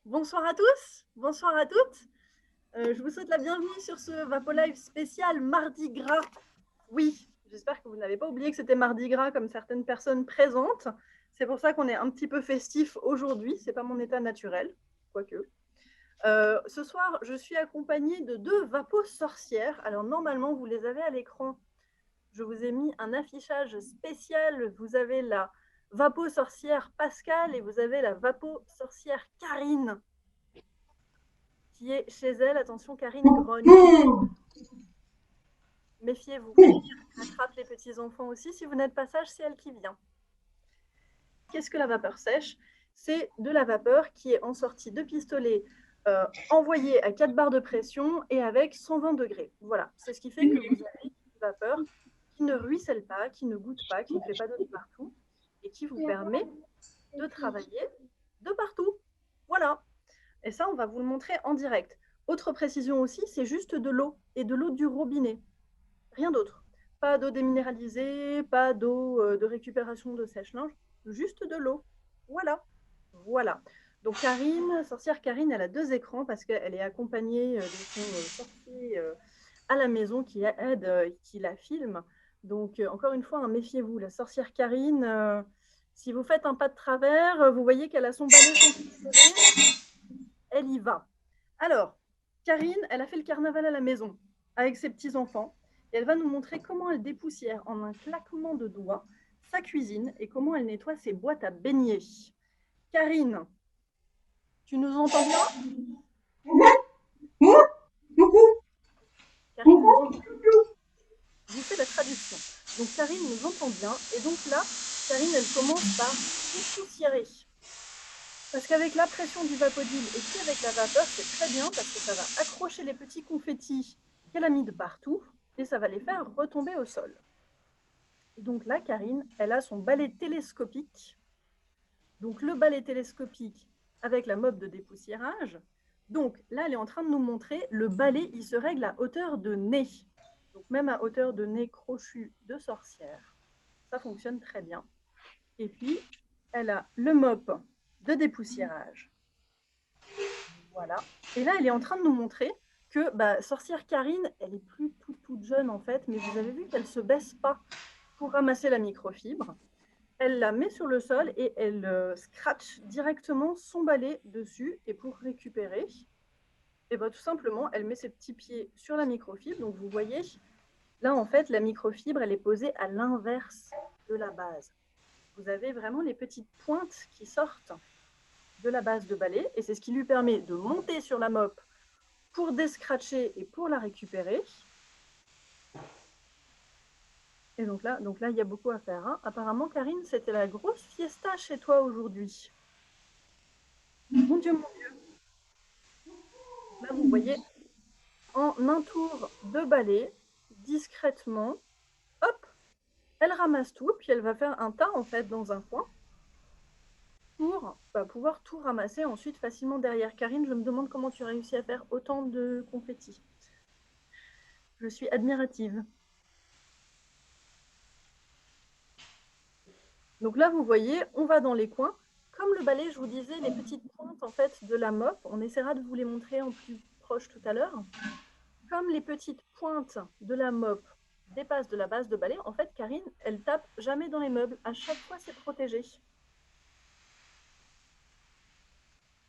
Bonsoir à tous, bonsoir à toutes. Je vous souhaite la bienvenue sur ce VapoLive spécial Mardi Gras. Oui, j'espère que vous n'avez pas oublié que c'était Mardi Gras comme certaines personnes présentes. C'est pour ça qu'on est un petit peu festif aujourd'hui. C'est pas mon état naturel, quoique. Ce soir, je suis accompagnée de 2 vapos sorcières. Alors normalement, vous les avez à l'écran. Je vous ai mis un affichage spécial. Vous avez la vapo sorcière Pascal et vous avez la vapo sorcière Karine qui est chez elle. Attention, Karine grogne. Méfiez-vous. Attrape les petits-enfants aussi. Si vous n'êtes pas sage, c'est elle qui vient. Qu'est-ce que la vapeur sèche? C'est de la vapeur qui est en sortie de pistolet envoyée à 4 bars de pression et avec 120 degrés. Voilà, c'est ce qui fait que vous avez une vapeur qui ne ruisselle pas, qui ne goûte pas, qui ne fait pas d'eau de partout et qui vous permet de travailler de partout. Voilà. Et ça, on va vous le montrer en direct. Autre précision aussi, c'est juste de l'eau et de l'eau du robinet. Rien d'autre. Pas d'eau déminéralisée, pas d'eau de récupération de sèche-linge, juste de l'eau. Voilà. Voilà. Donc Karine, sorcière Karine, elle a 2 écrans parce qu'elle est accompagnée de son sorcier à la maison qui aide, qui la filme. Donc encore une fois, hein, méfiez-vous, la sorcière Karine, si vous faites un pas de travers, vous voyez qu'elle a son balai, son pistolet, elle y va. Alors, Karine, elle a fait le carnaval à la maison avec ses petits-enfants et elle va nous montrer comment elle dépoussière en un claquement de doigts sa cuisine et comment elle nettoie ses boîtes à beignets. Karine, tu nous entends bien? Karine nous entend bien. Je vous fais la traduction. Donc Karine nous entend bien et donc là, Karine, elle commence par dépoussiérer. Parce qu'avec la pression du vapodile et puis avec la vapeur, c'est très bien parce que ça va accrocher les petits confettis qu'elle a mis de partout et ça va les faire retomber au sol. Et donc là, Karine, elle a son balai télescopique. Donc le balai télescopique avec la mop de dépoussiérage. Donc là, elle est en train de nous montrer, le balai, il se règle à hauteur de nez. Donc même à hauteur de nez crochu de sorcière. Ça fonctionne très bien. Et puis, elle a le mop de dépoussiérage. Voilà. Et là, elle est en train de nous montrer que sorcière Karine, elle est plus toute jeune en fait, mais vous avez vu qu'elle ne se baisse pas pour ramasser la microfibre. Elle la met sur le sol et elle scratch directement son balai dessus. Et pour récupérer, et tout simplement, elle met ses petits pieds sur la microfibre. Donc vous voyez, là en fait, la microfibre, elle est posée à l'inverse de la base. Vous avez vraiment les petites pointes qui sortent de la base de balai et c'est ce qui lui permet de monter sur la mop pour descratcher et pour la récupérer. Et donc là, il y a beaucoup à faire. Hein. Apparemment, Karine, c'était la grosse fiesta chez toi aujourd'hui. Mon Dieu, mon Dieu. Là, vous voyez, en un tour de balai, discrètement, hop, elle ramasse tout, puis elle va faire un tas, en fait, dans un coin, pour pouvoir tout ramasser ensuite facilement derrière. Karine, je me demande comment tu réussis à faire autant de confettis. Je suis admirative. Donc là, vous voyez, on va dans les coins. Comme le balai, je vous disais, les petites pointes en fait de la mop, on essaiera de vous les montrer en plus proche tout à l'heure. Comme les petites pointes de la mop dépassent de la base de balai, en fait, Karine, elle tape jamais dans les meubles. À chaque fois, c'est protégé.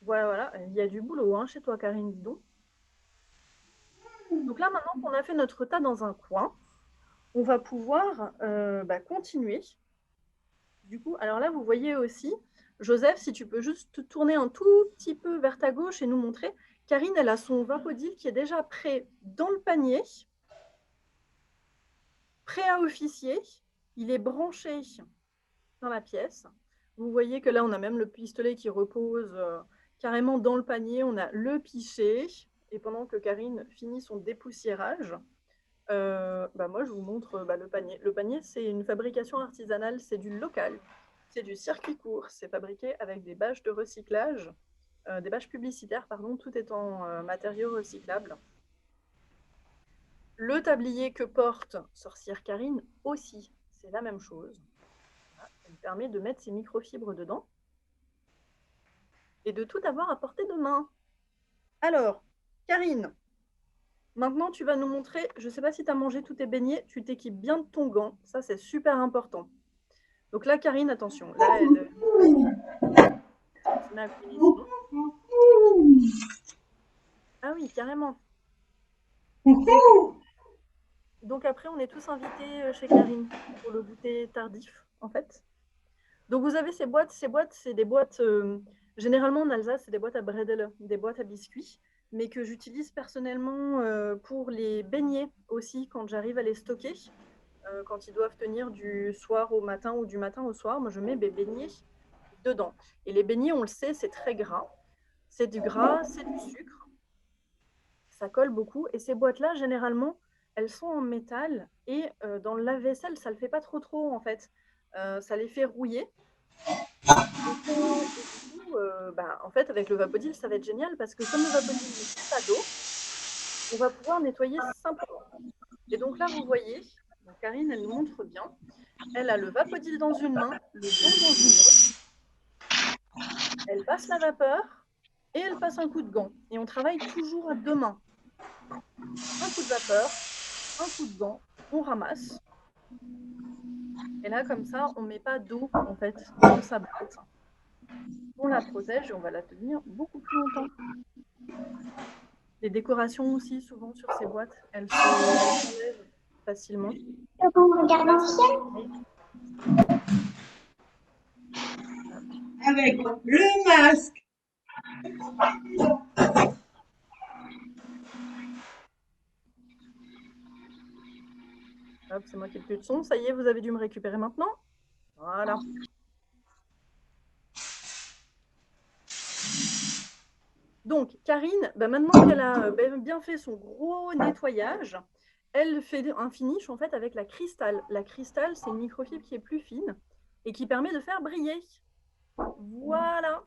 Voilà, voilà, il y a du boulot hein, chez toi, Karine, dis donc. Donc là, maintenant qu'on a fait notre tas dans un coin, on va pouvoir continuer. Du coup, alors là, vous voyez aussi, Joseph, si tu peux juste te tourner un tout petit peu vers ta gauche et nous montrer. Karine, elle a son vapodile qui est déjà prêt dans le panier, prêt à officier. Il est branché dans la pièce. Vous voyez que là, on a même le pistolet qui repose carrément dans le panier. On a le pichet. Et pendant que Karine finit son dépoussiérage, moi, je vous montre le panier. Le panier, c'est une fabrication artisanale, c'est du local. C'est du circuit court. C'est fabriqué avec des bâches de recyclage, des bâches publicitaires, pardon, tout est en matériaux recyclables. Le tablier que porte Sorcière Karine aussi, c'est la même chose. Voilà, elle permet de mettre ses microfibres dedans. et de tout avoir à portée de main. Alors, Karine, maintenant tu vas nous montrer, je ne sais pas si tu as mangé tous tes beignets, tu t'équipes bien de ton gant, ça c'est super important. Donc là, Karine, attention, là, elle se met à finition. Ah oui, carrément. Donc après, on est tous invités chez Karine pour le goûter tardif, en fait. Donc vous avez ces boîtes, c'est des boîtes, généralement en Alsace, c'est des boîtes à bredel, des boîtes à biscuits, mais que j'utilise personnellement pour les beignets aussi, quand j'arrive à les stocker, quand ils doivent tenir du soir au matin ou du matin au soir. Moi, je mets mes beignets dedans. Et les beignets, on le sait, c'est très gras. C'est du gras, c'est du sucre. Ça colle beaucoup. Et ces boîtes-là, généralement, elles sont en métal. Et dans le lave-vaisselle, ça ne le fait pas trop trop, en fait. Ça les fait rouiller. Et du coup, en fait, avec le Vapodil, ça va être génial parce que comme le Vapodil ne fait pas d'eau, on va pouvoir nettoyer simplement. Et donc là, vous voyez, donc Karine, elle nous montre bien. Elle a le Vapodil dans une main, le gant dans une autre. Elle passe la vapeur et elle passe un coup de gant. Et on travaille toujours à deux mains. Un coup de vapeur, un coup de gant, on ramasse. Et là, comme ça, on ne met pas d'eau, en fait, dans sa boîte. On la protège et on va la tenir beaucoup plus longtemps. Les décorations aussi, souvent sur ces boîtes, elles s'enlèvent facilement. Avec le masque. Hop, c'est moi qui ai plus de son. Ça y est, vous avez dû me récupérer maintenant. Voilà. Donc, Karine, maintenant qu'elle a bien fait son gros nettoyage, elle fait un finish en fait avec la cristal. La cristal, c'est une microfibre qui est plus fine et qui permet de faire briller. Voilà.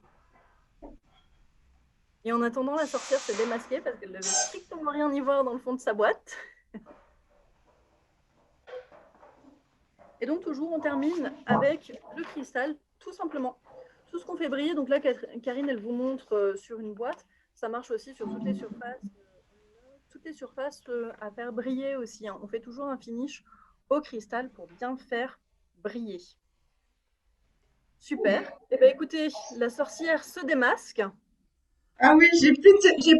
Et en attendant, la sorcière s'est démasquée parce qu'elle ne devait strictement rien y voir dans le fond de sa boîte. Et donc, toujours, on termine avec le cristal, tout simplement. Tout ce qu'on fait briller, donc là, Karine, elle vous montre sur une boîte. Ça marche aussi sur toutes les surfaces à faire briller aussi. Hein. On fait toujours un finish au cristal pour bien faire briller. Super. Eh bien, écoutez, la sorcière se démasque. Ah oui, j'ai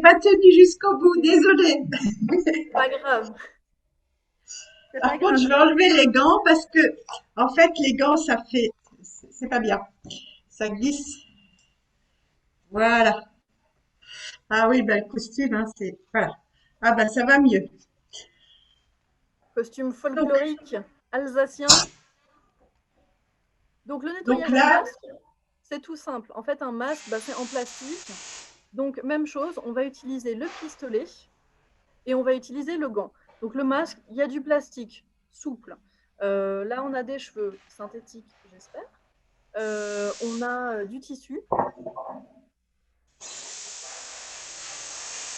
pas tenu jusqu'au bout, désolée. Pas grave. C'est pas Par contre, grave. je vais enlever les gants parce que, en fait, les gants, c'est pas bien. Ça glisse. Voilà. Ah oui, ben, le costume, hein, voilà. Ah ben, ça va mieux. Costume Donc, folklorique alsacien. Donc, le donc nettoyage du là, masque, c'est tout simple. En fait, un masque, c'est en plastique. Donc, même chose, on va utiliser le pistolet et on va utiliser le gant. Donc, le masque, il y a du plastique souple. Là, on a des cheveux synthétiques, j'espère. On a du tissu.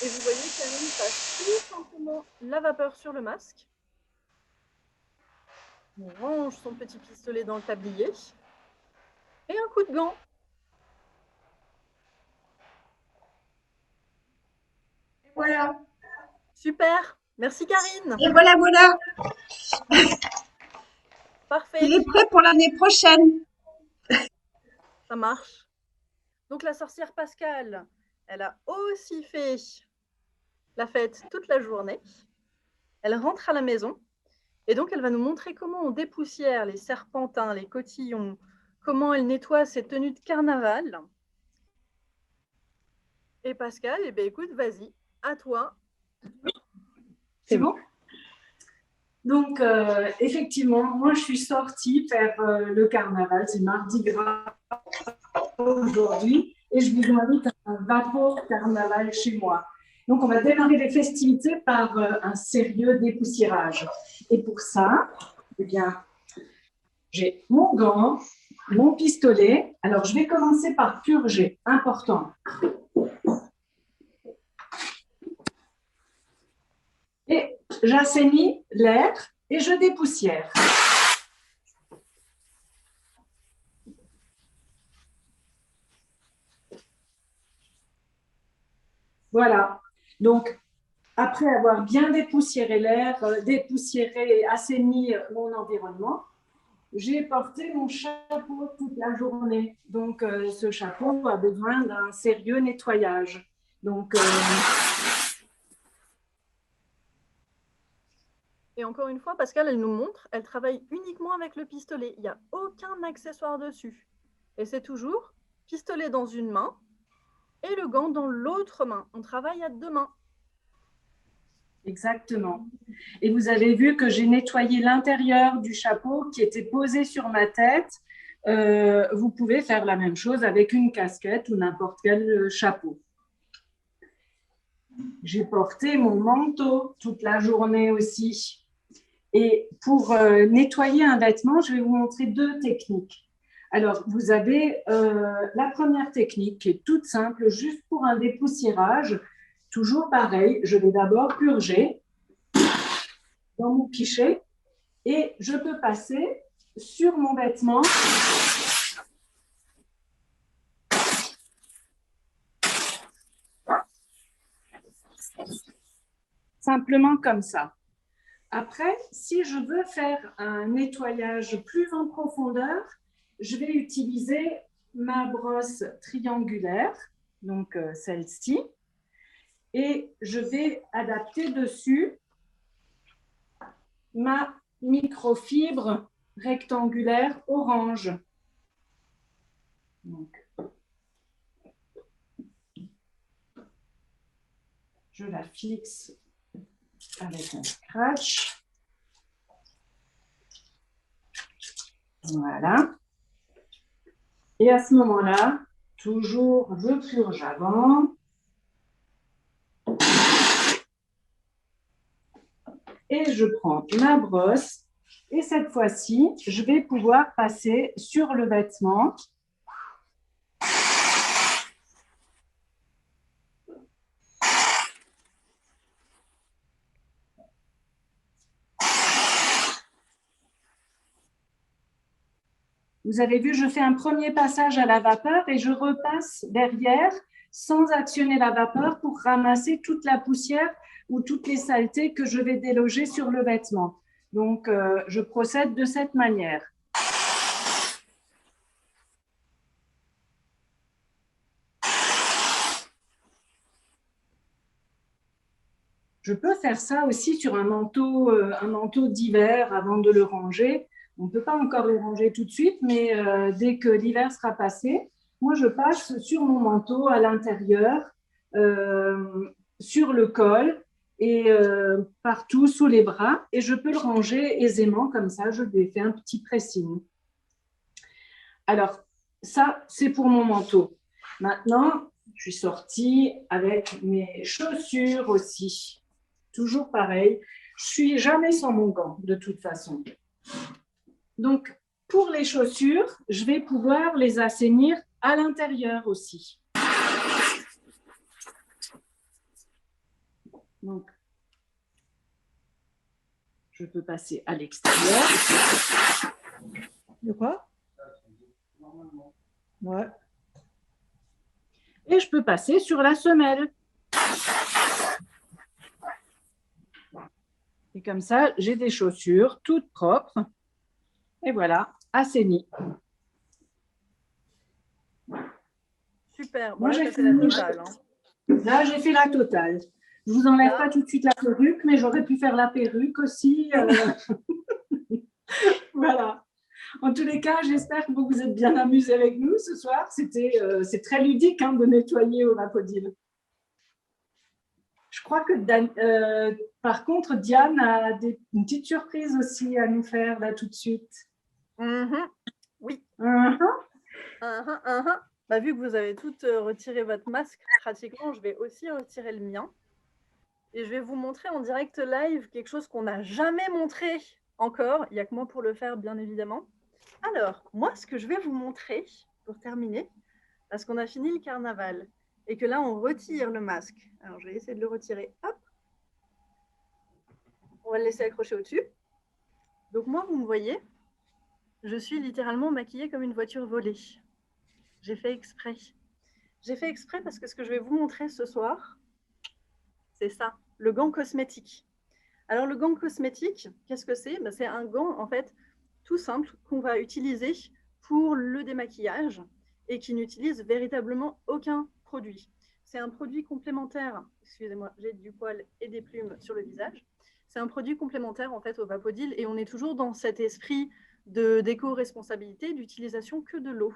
Et vous voyez, Karine passe tout simplement la vapeur sur le masque. On range son petit pistolet dans le tablier. Et un coup de gant. voilà. Super. Merci, Karine. Et voilà, voilà. Parfait. Il est prêt pour l'année prochaine. Ça marche. Donc, la sorcière Pascale, elle a aussi fait la fête toute la journée. Elle rentre à la maison et donc elle va nous montrer comment on dépoussière les serpentins, les cotillons, comment elle nettoie ses tenues de carnaval. Et Pascal, eh bien, écoute, vas-y, à toi. C'est bon? Donc, effectivement, moi, je suis sortie faire le carnaval. C'est Mardi Gras aujourd'hui. Et je vous invite à un vapeur carnaval chez moi. Donc, on va démarrer les festivités par un sérieux dépoussiérage. Et pour ça, eh bien, j'ai mon gant, mon pistolet. Alors, je vais commencer par purger. Important. Et j'assainis l'air et je dépoussière. Voilà. Donc, après avoir bien dépoussiéré l'air, dépoussiéré et assaini mon environnement, j'ai porté mon chapeau toute la journée. Donc, ce chapeau a besoin d'un sérieux nettoyage. Donc, Et encore une fois, Pascal, elle nous montre, elle travaille uniquement avec le pistolet. Il n'y a aucun accessoire dessus. Et c'est toujours pistolet dans une main et le gant dans l'autre main. On travaille à deux mains. exactement. Et vous avez vu que j'ai nettoyé l'intérieur du chapeau qui était posé sur ma tête. Vous pouvez faire la même chose avec une casquette ou n'importe quel chapeau. J'ai porté mon manteau toute la journée aussi. Et pour nettoyer un vêtement, je vais vous montrer deux techniques. Alors, vous avez la première technique qui est toute simple, juste pour un dépoussiérage. Toujours pareil, je vais d'abord purger dans mon pichet et je peux passer sur mon vêtement simplement comme ça. Après, si je veux faire un nettoyage plus en profondeur, je vais utiliser ma brosse triangulaire, donc celle-ci, et je vais adapter dessus ma microfibre rectangulaire orange. Donc, je la fixe avec un scratch. Voilà. Et à ce moment-là, toujours je purge avant. Et je prends ma brosse. Et cette fois-ci, je vais pouvoir passer sur le vêtement. Vous avez vu, je fais un premier passage à la vapeur et je repasse derrière sans actionner la vapeur pour ramasser toute la poussière ou toutes les saletés que je vais déloger sur le vêtement. Donc, je procède de cette manière. Je peux faire ça aussi sur un manteau d'hiver avant de le ranger. On ne peut pas encore le ranger tout de suite, mais dès que l'hiver sera passé, moi, je passe sur mon manteau à l'intérieur, sur le col et partout sous les bras. Et je peux le ranger aisément comme ça. Je lui ai fait un petit pressing. Alors, ça, c'est pour mon manteau. Maintenant, je suis sortie avec mes chaussures aussi. Toujours pareil, je suis jamais sans mon gant de toute façon. Donc, pour les chaussures, je vais pouvoir les assainir à l'intérieur aussi. Donc, je peux passer à l'extérieur. De quoi? Ouais. Et je peux passer sur la semelle. Et comme ça, j'ai des chaussures toutes propres. Et voilà, assainies. Super. Moi, Voilà, j'ai ça c'est la totale. Là, j'ai fait la totale. Je ne vous enlève pas tout de suite la perruque, mais j'aurais pu faire la perruque aussi. Voilà. En tous les cas, j'espère que vous vous êtes bien amusés avec nous ce soir. C'est très ludique de nettoyer au Vapodil. Je crois que par contre, Diane a une petite surprise aussi à nous faire là tout de suite. Oui. Uh-huh. Bah, vu que vous avez toutes retiré votre masque, pratiquement, je vais aussi retirer le mien. Et je vais vous montrer en direct live quelque chose qu'on n'a jamais montré encore. Il n'y a que moi pour le faire, bien évidemment. Alors, moi, ce que je vais vous montrer, pour terminer, parce qu'on a fini le carnaval, et que là, on retire le masque. Alors, je vais essayer de le retirer. Hop. On va le laisser accrocher au-dessus. Donc, moi, vous me voyez, je suis littéralement maquillée comme une voiture volée. J'ai fait exprès. J'ai fait exprès parce que ce que je vais vous montrer ce soir, c'est ça, le gant cosmétique. Alors, le gant cosmétique, qu'est-ce que c'est? C'est un gant, en fait, tout simple, qu'on va utiliser pour le démaquillage et qui n'utilise véritablement aucun produit. C'est un produit complémentaire, excusez-moi, j'ai du poil et des plumes sur le visage. C'est un produit complémentaire, en fait, au Vapodil et on est toujours dans cet esprit d'éco-responsabilité, d'utilisation que de l'eau.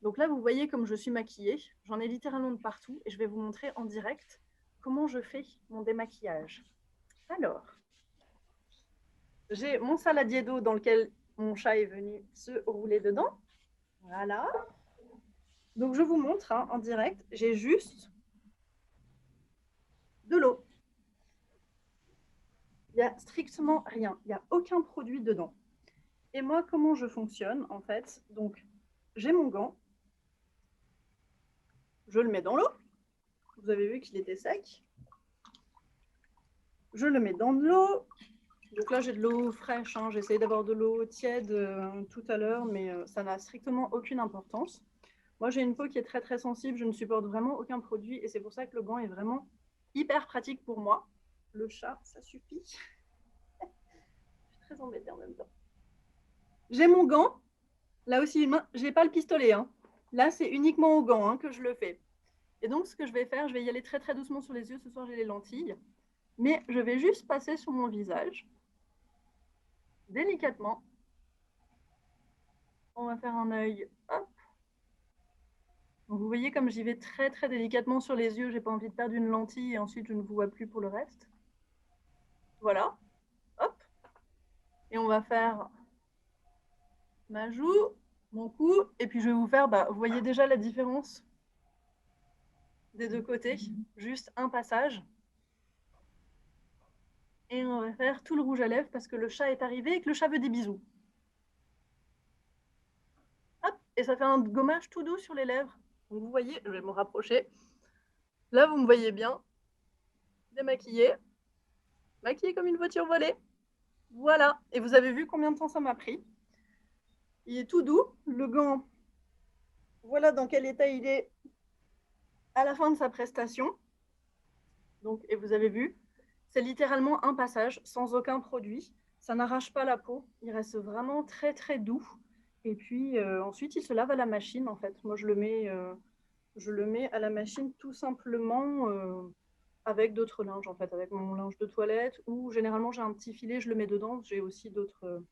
Donc là, vous voyez comme je suis maquillée, j'en ai littéralement de partout et je vais vous montrer en direct comment je fais mon démaquillage. Alors, j'ai mon saladier d'eau dans lequel mon chat est venu se rouler dedans. Voilà. Donc, je vous montre en direct. J'ai juste de l'eau. Il n'y a strictement rien. Il n'y a aucun produit dedans. Et moi, comment je fonctionne, en fait? Donc, j'ai mon gant. Je le mets dans l'eau. Vous avez vu qu'il était sec. Je le mets dans de l'eau. Donc là, j'ai de l'eau fraîche. J'ai essayé d'avoir de l'eau tiède tout à l'heure, mais ça n'a strictement aucune importance. Moi, j'ai une peau qui est très, très sensible. Je ne supporte vraiment aucun produit et c'est pour ça que le gant est vraiment hyper pratique pour moi. Le chat, ça suffit. Je suis très embêtée en même temps. J'ai mon gant. Là aussi, une main. Je n'ai pas le pistolet. Là, c'est uniquement au gant que je le fais. Et donc, ce que je vais faire, je vais y aller très, très doucement sur les yeux. Ce soir, j'ai les lentilles. Mais je vais juste passer sur mon visage. Délicatement. On va faire un œil. Hop. Donc, vous voyez comme j'y vais très, très délicatement sur les yeux. Je n'ai pas envie de perdre une lentille et ensuite, je ne vous vois plus pour le reste. Voilà. Hop. Et on va faire ma joue, mon cou. Et puis, je vais vous faire, vous voyez déjà la différence des deux côtés. Juste un passage. Et on va faire tout le rouge à lèvres parce que le chat est arrivé et que le chat veut des bisous. Hop. Et ça fait un gommage tout doux sur les lèvres. Donc, vous voyez, je vais me rapprocher. Là, vous me voyez bien. Démaquillée. Maquillée comme une voiture volée. Voilà. Et vous avez vu combien de temps ça m'a pris. Il est tout doux. Le gant, voilà dans quel état il est à la fin de sa prestation. Donc, et vous avez vu, c'est littéralement un passage sans aucun produit. Ça n'arrache pas la peau. Il reste vraiment très, très doux. Et puis, ensuite, il se lave à la machine, en fait. Moi, je le mets à la machine tout simplement avec d'autres linges, en fait, avec mon linge de toilette. Ou généralement, j'ai un petit filet, je le mets dedans. J'ai aussi d'autres...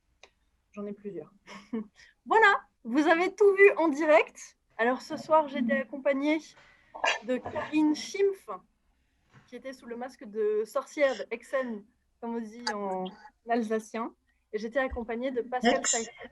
J'en ai plusieurs. Voilà, vous avez tout vu en direct. Alors, ce soir, j'étais accompagnée de Karine Schimpf, qui était sous le masque de sorcière de Hexen, comme on dit en alsacien. Et j'étais accompagnée de Pascal Seifert,